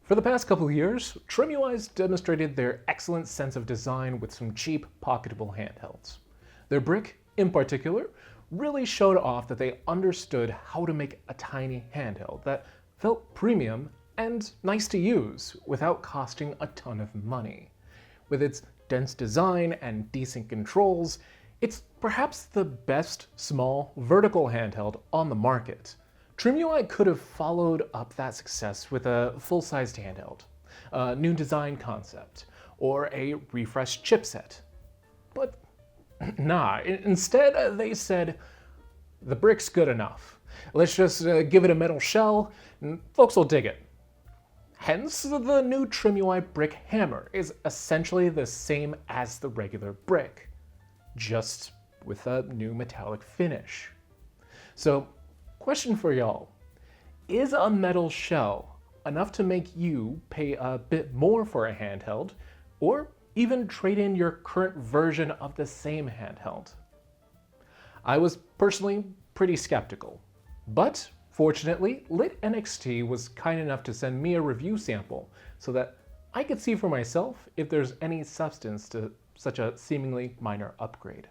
For the past couple of years, TrimUI's demonstrated their excellent sense of design with some cheap, pocketable handhelds. Their Brick, in particular, really showed off that they understood how to make a tiny handheld that felt premium and nice to use without costing a ton of money. With its dense design and decent controls, it's perhaps the best small vertical handheld on the market. TrimUI could have followed up that success with a full-sized handheld, a new design concept, or a refreshed chipset. But nah, instead they said, the Brick's good enough. Let's just give it a metal shell, and folks will dig it. Hence, the new TrimUI Brick Hammer is essentially the same as the regular Brick, just with a new metallic finish. So, question for y'all. Is a metal shell enough to make you pay a bit more for a handheld, or even trade in your current version of the same handheld? I was personally pretty skeptical, but fortunately, LitNXT was kind enough to send me a review sample so that I could see for myself if there's any substance to such a seemingly minor upgrade.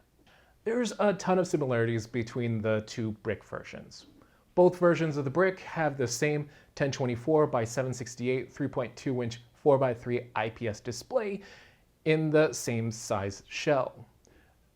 There's a ton of similarities between the two Brick versions. Both versions of the Brick have the same 1024 by 768 3.2-inch 4x3 IPS display in the same size shell.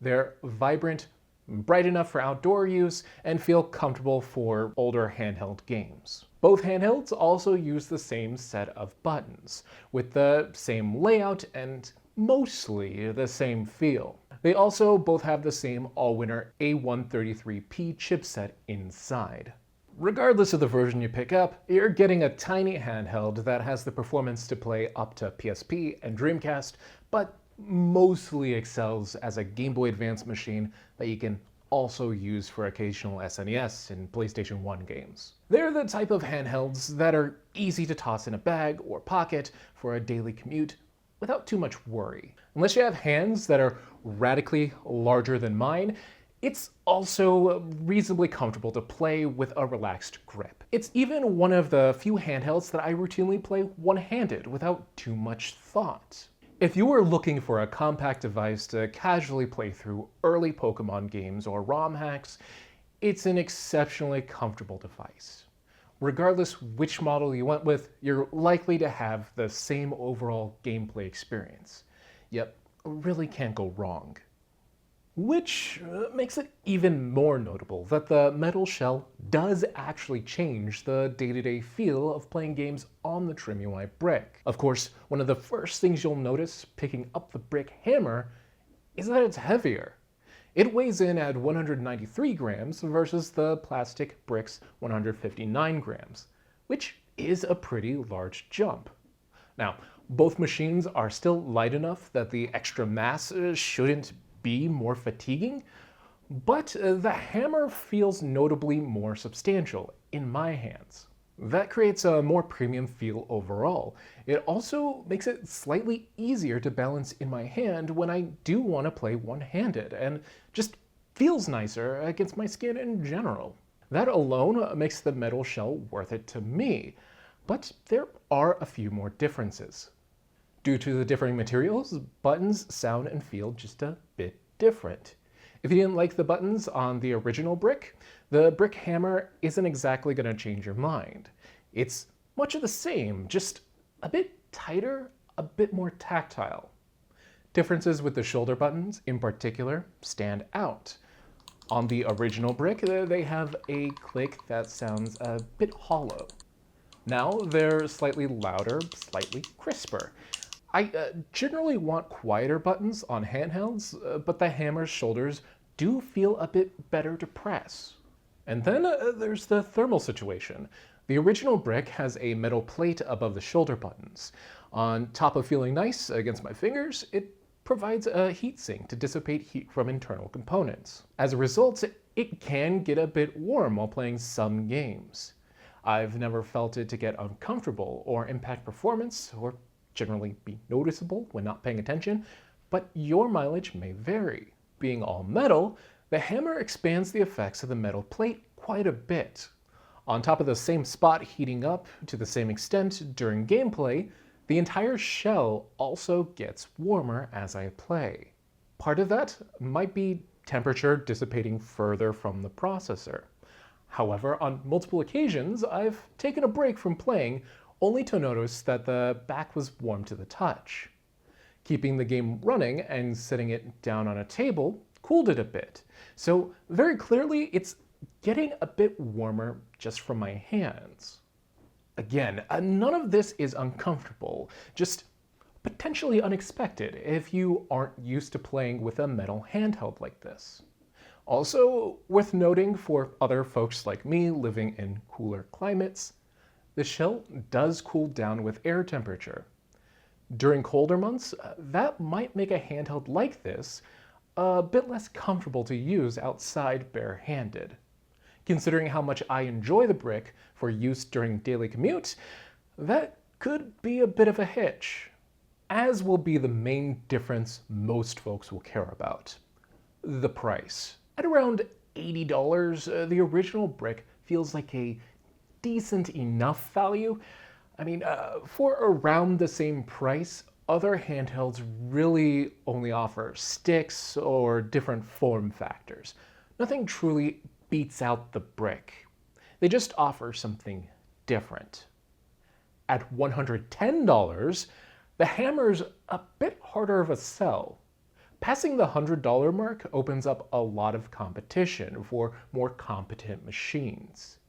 They're vibrant, bright enough for outdoor use, and feel comfortable for older handheld games. Both handhelds also use the same set of buttons, with the same layout and mostly the same feel. They also both have the same all-winner A133P chipset inside. Regardless of the version you pick up, you're getting a tiny handheld that has the performance to play up to PSP and Dreamcast, but mostly excels as a Game Boy Advance machine that you can also use for occasional SNES and PlayStation 1 games. They're the type of handhelds that are easy to toss in a bag or pocket for a daily commute without too much worry. Unless you have hands that are radically larger than mine, it's also reasonably comfortable to play with a relaxed grip. It's even one of the few handhelds that I routinely play one-handed without too much thought. If you were looking for a compact device to casually play through early Pokemon games or ROM hacks, it's an exceptionally comfortable device. Regardless which model you went with, you're likely to have the same overall gameplay experience. Yep, really can't go wrong. Which makes it even more notable that the metal shell does actually change the day-to-day feel of playing games on the TrimUI Brick. Of course, one of the first things you'll notice picking up the Brick Hammer is that it's heavier. It weighs in at 193 grams versus the plastic Brick's 159 grams, which is a pretty large jump. Now, both machines are still light enough that the extra mass shouldn't be more fatiguing, but the hammer feels notably more substantial in my hands. That creates a more premium feel overall. It also makes it slightly easier to balance in my hand when I do want to play one-handed, and just feels nicer against my skin in general. That alone makes the metal shell worth it to me, but there are a few more differences. Due to the differing materials, buttons sound and feel just a bit different. If you didn't like the buttons on the original Brick, the Brick Hammer isn't exactly going to change your mind. It's much of the same, just a bit tighter, a bit more tactile. Differences with the shoulder buttons, in particular, stand out. On the original Brick, they have a click that sounds a bit hollow. Now they're slightly louder, slightly crisper. I generally want quieter buttons on handhelds, but the hammer's shoulders do feel a bit better to press. And then there's the thermal situation. The original Brick has a metal plate above the shoulder buttons. On top of feeling nice against my fingers, it provides a heatsink to dissipate heat from internal components. As a result, it can get a bit warm while playing some games. I've never felt it to get uncomfortable or impact performance, or generally be noticeable when not paying attention, but your mileage may vary. Being all metal, the hammer expands the effects of the metal plate quite a bit. On top of the same spot heating up to the same extent during gameplay, the entire shell also gets warmer as I play. Part of that might be temperature dissipating further from the processor. However, on multiple occasions, I've taken a break from playing only to notice that the back was warm to the touch. Keeping the game running and setting it down on a table cooled it a bit. So very clearly, it's getting a bit warmer just from my hands. Again, none of this is uncomfortable, just potentially unexpected if you aren't used to playing with a metal handheld like this. Also, worth noting for other folks like me living in cooler climates, the shell does cool down with air temperature. During colder months, that might make a handheld like this a bit less comfortable to use outside barehanded. Considering how much I enjoy the Brick for use during daily commute, that could be a bit of a hitch, as will be the main difference most folks will care about: the price. At around $80, the original Brick feels like a decent enough value. I mean, for around the same price, other handhelds really only offer sticks or different form factors. Nothing truly beats out the Brick. They just offer something different. At $110, the Hammer's a bit harder of a sell. Passing the $100 mark opens up a lot of competition for more competent machines.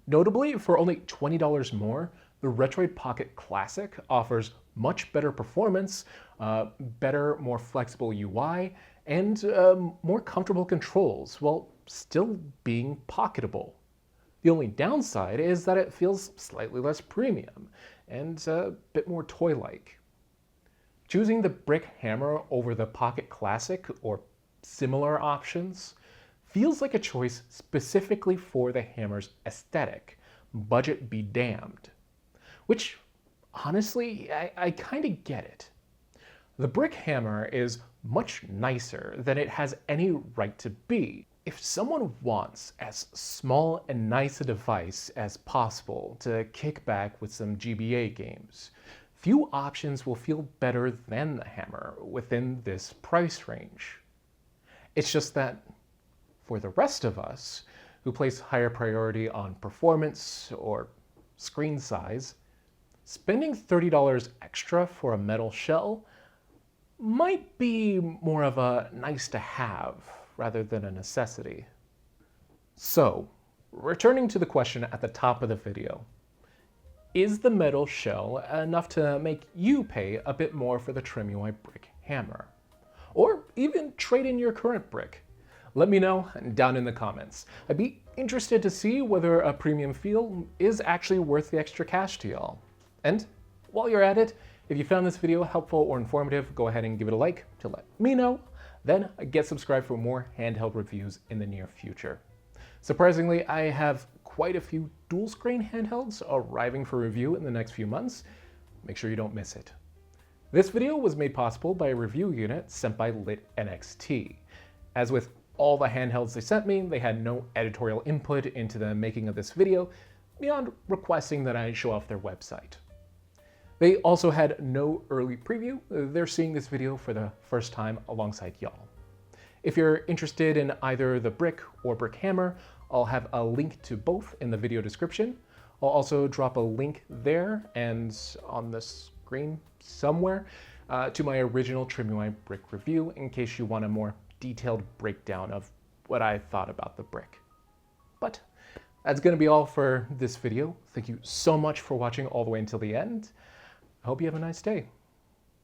Notably, for only $20 more, the Retroid Pocket Classic offers much better performance, better, more flexible UI, and more comfortable controls, while still being pocketable. The only downside is that it feels slightly less premium and a bit more toy-like. Choosing the Brick Hammer over the Pocket Classic or similar options feels like a choice specifically for the Hammer's aesthetic, budget be damned. Which, honestly, I kind of get it. The Brick Hammer is much nicer than it has any right to be. If someone wants as small and nice a device as possible to kick back with some GBA games, few options will feel better than the Hammer within this price range. It's just that for the rest of us, who place higher priority on performance or screen size, spending $30 extra for a metal shell might be more of a nice to have rather than a necessity. So, returning to the question at the top of the video, is the metal shell enough to make you pay a bit more for the TrimUI Brick Hammer? Or even trade in your current Brick? Let me know down in the comments. I'd be interested to see whether a premium feel is actually worth the extra cash to y'all. And while you're at it, if you found this video helpful or informative, go ahead and give it a like to let me know. Then get subscribed for more handheld reviews in the near future. Surprisingly, I have quite a few dual screen handhelds arriving for review in the next few months. Make sure you don't miss it. This video was made possible by a review unit sent by LitNXT. As with all the handhelds they sent me, they had no editorial input into the making of this video, beyond requesting that I show off their website. They also had no early preview. They're seeing this video for the first time alongside y'all. If you're interested in either the Brick or Brick Hammer, I'll have a link to both in the video description. I'll also drop a link there and on the screen somewhere to my original TrimUI Brick review in case you want a more detailed breakdown of what I thought about the Brick. But that's going to be all for this video. Thank you so much for watching all the way until the end. I hope you have a nice day.